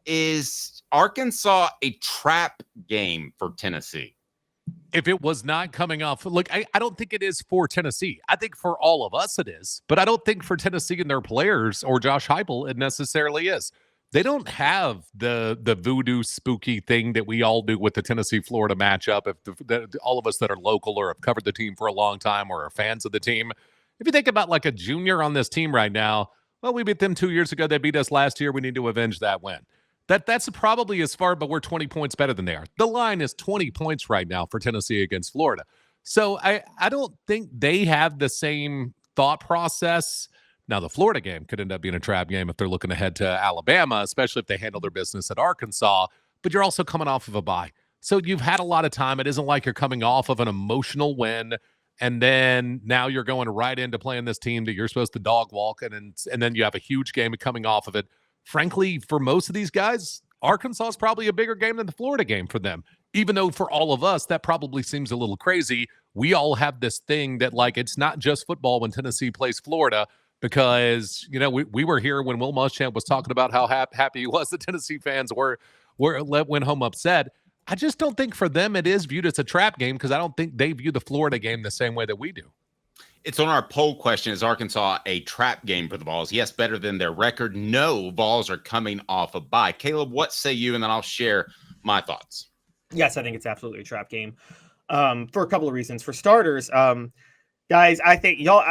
is Arkansas a trap game for Tennessee? If it was not coming off, look, I don't think it is for Tennessee. I think for all of us it is, but I don't think for Tennessee and their players or Josh Heupel it necessarily is. They don't have the voodoo spooky thing that we all do with the Tennessee-Florida matchup. If all of us that are local or have covered the team for a long time or are fans of the team, if you think about like a junior on this team right now, well, we beat them 2 years ago. They beat us last year. We need to avenge that win. That's probably as far, but we're 20 points better than they are. The line is 20 points right now for Tennessee against Florida. So I don't think they have the same thought process. Now, the Florida game could end up being a trap game if they're looking ahead to Alabama, especially if they handle their business at Arkansas. But you're also coming off of a bye. So you've had a lot of time. It isn't like you're coming off of an emotional win, and then now you're going right into playing this team that you're supposed to dog walk, and then you have a huge game coming off of it. Frankly, for most of these guys, Arkansas is probably a bigger game than the Florida game for them. Even though for all of us, that probably seems a little crazy. We all have this thing that, like, it's not just football when Tennessee plays Florida because, you know, we were here when Will Muschamp was talking about how happy he was that Tennessee fans went home upset. I just don't think for them it is viewed as a trap game because I don't think they view the Florida game the same way that we do. It's on our poll question. Is Arkansas a trap game for the Vols? Yes, better than their record. No, Vols are coming off a bye. Caleb, what say you? And then I'll share my thoughts. Yes, I think it's absolutely a trap game for a couple of reasons. For starters, guys, I think y'all,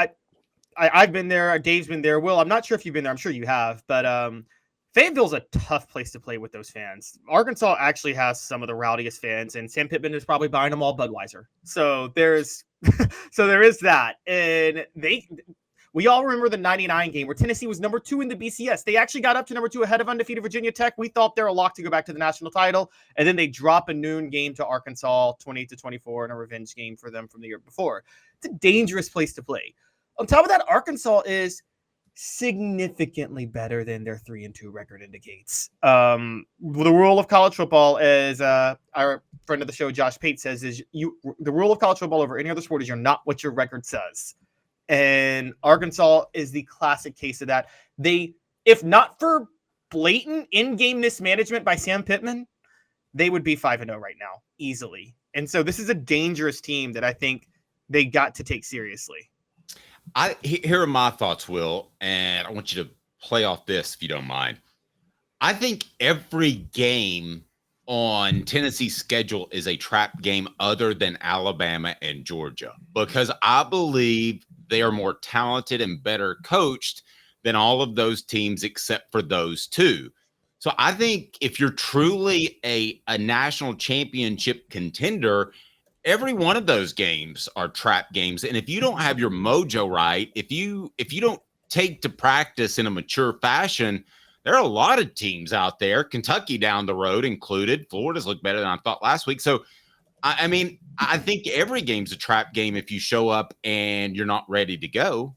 I've been there. Dave's been there. Will, I'm not sure if you've been there. I'm sure you have. But Fayetteville's a tough place to play with those fans. Arkansas actually has some of the rowdiest fans, and Sam Pittman is probably buying them all Budweiser. So there is that. And we all remember the 99 game where Tennessee was number 2 in the BCS. They actually got up to number 2 ahead of undefeated Virginia Tech. We thought they're a lock to go back to the national title. And then they drop a noon game to Arkansas, 28-24, in a revenge game for them from the year before. It's a dangerous place to play. On top of that, Arkansas is significantly better than their 3-2 record indicates. The rule of college football, as our friend of the show Josh Pate says, is the rule of college football over any other sport is you're not what your record says. And Arkansas is the classic case of that. They, if not for blatant in-game mismanagement by Sam Pittman, they would be 5-0 right now easily. And so this is a dangerous team that I think they got to take seriously. Here are my thoughts, Will, and I want you to play off this if you don't mind. I think every game on Tennessee's schedule is a trap game other than Alabama and Georgia because I believe they are more talented and better coached than all of those teams except for those two. So I think if you're truly a national championship contender, every one of those games are trap games. And if you don't have your mojo right, if you don't take to practice in a mature fashion, there are a lot of teams out there, Kentucky down the road included. Florida's looked better than I thought last week. So, I mean, I think every game's a trap game if you show up and you're not ready to go.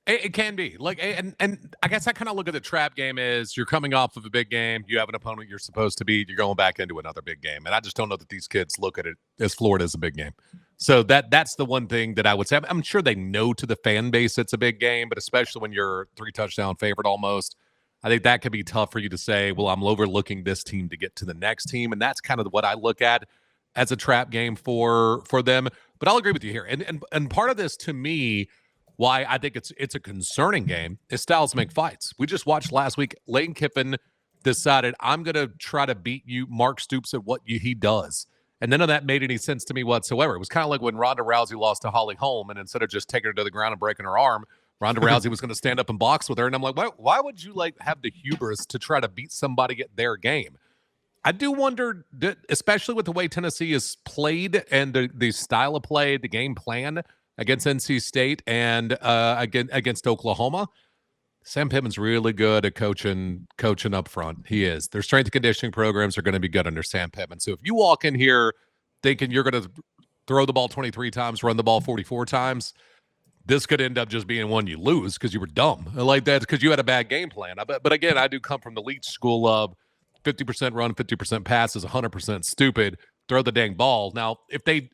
It can be like, and I guess I kind of look at the trap game as you're coming off of a big game. You have an opponent you're supposed to beat. You're going back into another big game. And I just don't know that these kids look at it as Florida as a big game. So that's the one thing that I would say. I'm sure they know to the fan base it's a big game, but especially when you're 3-touchdown favorite almost, I think that could be tough for you to say, well, I'm overlooking this team to get to the next team. And that's kind of what I look at as a trap game for them. But I'll agree with you here. And part of this to me, why I think it's a concerning game is styles make fights. We just watched last week, Lane Kiffin decided, I'm going to try to beat you, Mark Stoops, at what he does. And none of that made any sense to me whatsoever. It was kind of like when Ronda Rousey lost to Holly Holm, and instead of just taking her to the ground and breaking her arm, Ronda Rousey was going to stand up and box with her. And I'm like, why would you have the hubris to try to beat somebody at their game? I do wonder, especially with the way Tennessee is played and the style of play, the game plan against NC State and against Oklahoma, Sam Pittman's really good at coaching up front. He is. Their strength and conditioning programs are going to be good under Sam Pittman. So if you walk in here thinking you're going to throw the ball 23 times, run the ball 44 times, this could end up just being one you lose because you were dumb. Like that's because you had a bad game plan. But again, I do come from the Leach school of 50% run, 50% pass is 100% stupid. Throw the dang ball. Now, if they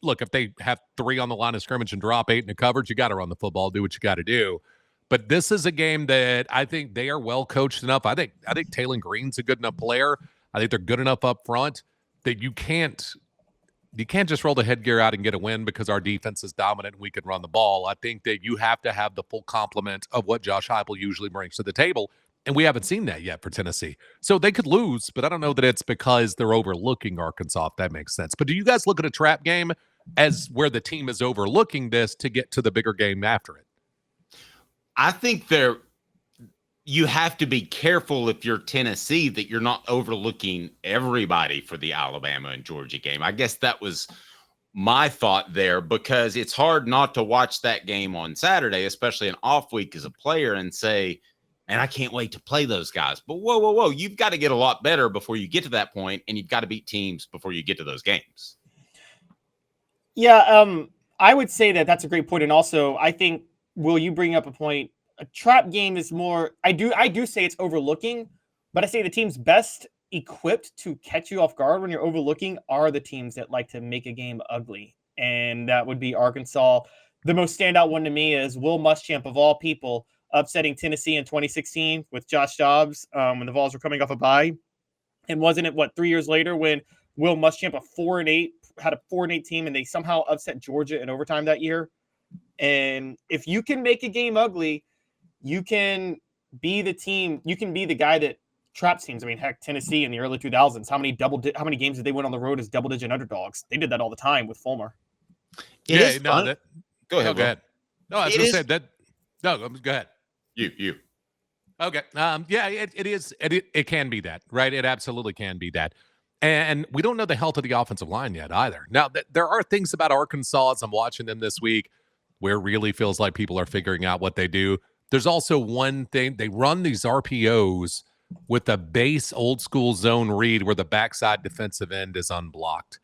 have 3 on the line of scrimmage and drop 8 in the coverage, you got to run the football, do what you got to do. But this is a game that I think they are well coached enough. I think Taylor Green's a good enough player. I think they're good enough up front that you can't just roll the headgear out and get a win because our defense is dominant and we can run the ball. I think that you have to have the full complement of what Josh Heupel usually brings to the table, and we haven't seen that yet for Tennessee. So they could lose, but I don't know that it's because they're overlooking Arkansas, if that makes sense. But do you guys look at a trap game as where the team is overlooking this to get to the bigger game after it? I think you have to be careful if you're Tennessee that you're not overlooking everybody for the Alabama and Georgia game. I guess that was my thought there, because it's hard not to watch that game on Saturday, especially an off week as a player, and say, man, I can't wait to play those guys. But whoa. You've got to get a lot better before you get to that point, and you've got to beat teams before you get to those games. Yeah, I would say that that's a great point. And also, I think, Will, you bring up a point. A trap game is more, I do say it's overlooking, but I say the teams best equipped to catch you off guard when you're overlooking are the teams that like to make a game ugly. And that would be Arkansas. The most standout one to me is Will Muschamp, of all people, upsetting Tennessee in 2016 with Josh Dobbs when the Vols were coming off a bye. And wasn't it, 3 years later when Will Muschamp, had a 4-8 team, and they somehow upset Georgia in overtime that year? And if you can make a game ugly, you can be the team. You can be the guy that traps teams. I mean, heck, Tennessee in the early 2000s. How many games did they win on the road as double-digit underdogs? They did that all the time with Fulmer. Go ahead. Go ahead. No, I was going to say that. No, go ahead. You. Okay. It can be that, right? It absolutely can be that. And we don't know the health of the offensive line yet either. Now, there are things about Arkansas as I'm watching them this week where it really feels like people are figuring out what they do. There's also one thing. They run these RPOs with a base old school zone read where the backside defensive end is unblocked.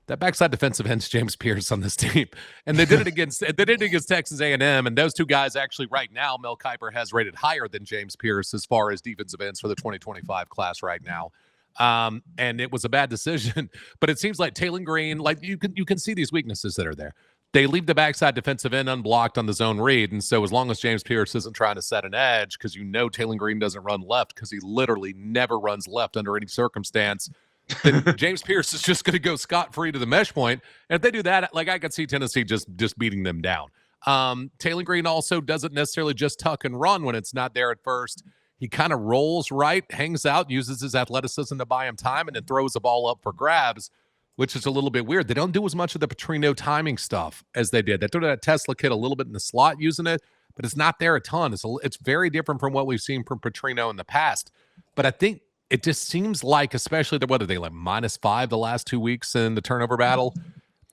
That backside defensive end's James Pierce on this team. And they did it against Texas A&M. And those two guys actually right now, Mel Kiper has rated higher than James Pierce as far as defensive ends for the 2025 class right now. And it was a bad decision, but it seems like Taylor Green, like you can see these weaknesses that are there. They leave the backside defensive end unblocked on the zone read. And so as long as James Pierce isn't trying to set an edge, because Taylor Green doesn't run left because he literally never runs left under any circumstance, then James Pierce is just going to go scot-free to the mesh point. And if they do that, like I could see Tennessee just beating them down. Taylor Green also doesn't necessarily just tuck and run when it's not there at first. He kind of rolls right, hangs out, uses his athleticism to buy him time, and then throws the ball up for grabs, which is a little bit weird. They don't do as much of the Petrino timing stuff as they did. They threw that Tesla kid a little bit in the slot using it, but it's not there a ton. It's very different from what we've seen from Petrino in the past. But I think it just seems like, especially whether they like -5 the last 2 weeks in the turnover battle,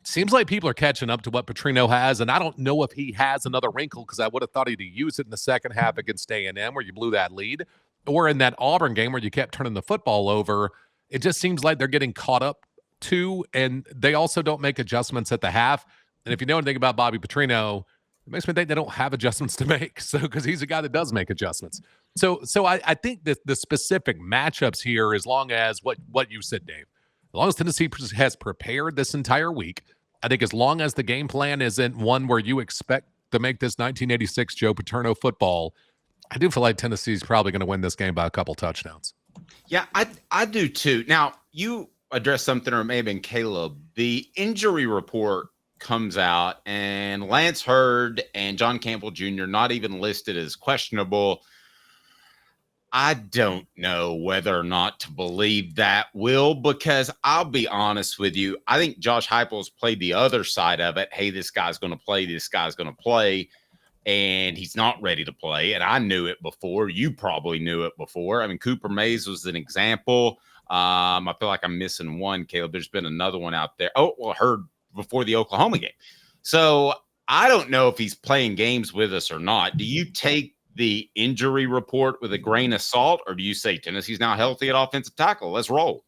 seems like people are catching up to what Petrino has, and I don't know if he has another wrinkle because I would have thought he'd use it in the second half against A&M where you blew that lead, or in that Auburn game where you kept turning the football over. It just seems like they're getting caught up too, and they also don't make adjustments at the half. And if you know anything about Bobby Petrino, it makes me think they don't have adjustments to make. So because he's a guy that does make adjustments. So I think that the specific matchups here, as long as what you said, Dave, as long as Tennessee has prepared this entire week, I think as long as the game plan isn't one where you expect to make this 1986 Joe Paterno football, I do feel like Tennessee's probably going to win this game by a couple touchdowns. Yeah, I do too. Now, you addressed something, or maybe in Caleb, the injury report comes out and Lance Hurd and John Campbell Jr. not even listed as questionable. I don't know whether or not to believe that, Will, because I'll be honest with you. I think Josh Heupel's played the other side of it. Hey, this guy's going to play. This guy's going to play. And he's not ready to play. And I knew it before. You probably knew it before. I mean, Cooper Mays was an example. I feel like I'm missing one, Caleb. There's been another one out there. Oh, well, Hurd before the Oklahoma game. So I don't know if he's playing games with us or not. Do you take the injury report with a grain of salt, or do you say Tennessee's now healthy at offensive tackle? Let's roll.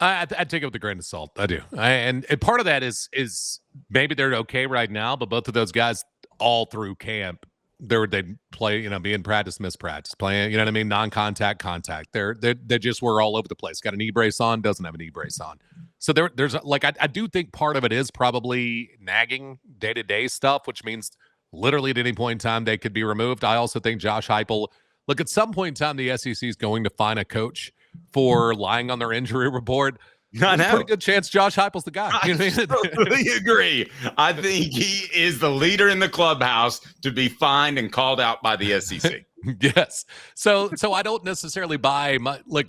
I take it with a grain of salt. I do. And part of that is maybe they're okay right now, but both of those guys all through camp, they play, be in practice, miss practice, playing, non-contact, contact. They just were all over the place. Got an e-brace on, doesn't have an e-brace on. So there's like, I do think part of it is probably nagging day-to-day stuff, which means literally at any point in time they could be removed. I also think Josh Heupel, look, at some point in time, the SEC is going to find a coach for lying on their injury report. I There's a know. pretty good chance Josh Heupel's the guy. You know what I mean? Totally agree. I think he is the leader in the clubhouse to be fined and called out by the SEC. Yes. So I don't necessarily buy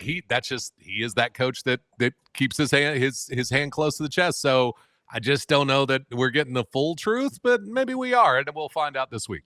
he is that coach that keeps his hand close to the chest. So I just don't know that we're getting the full truth, but maybe we are, and we'll find out this week.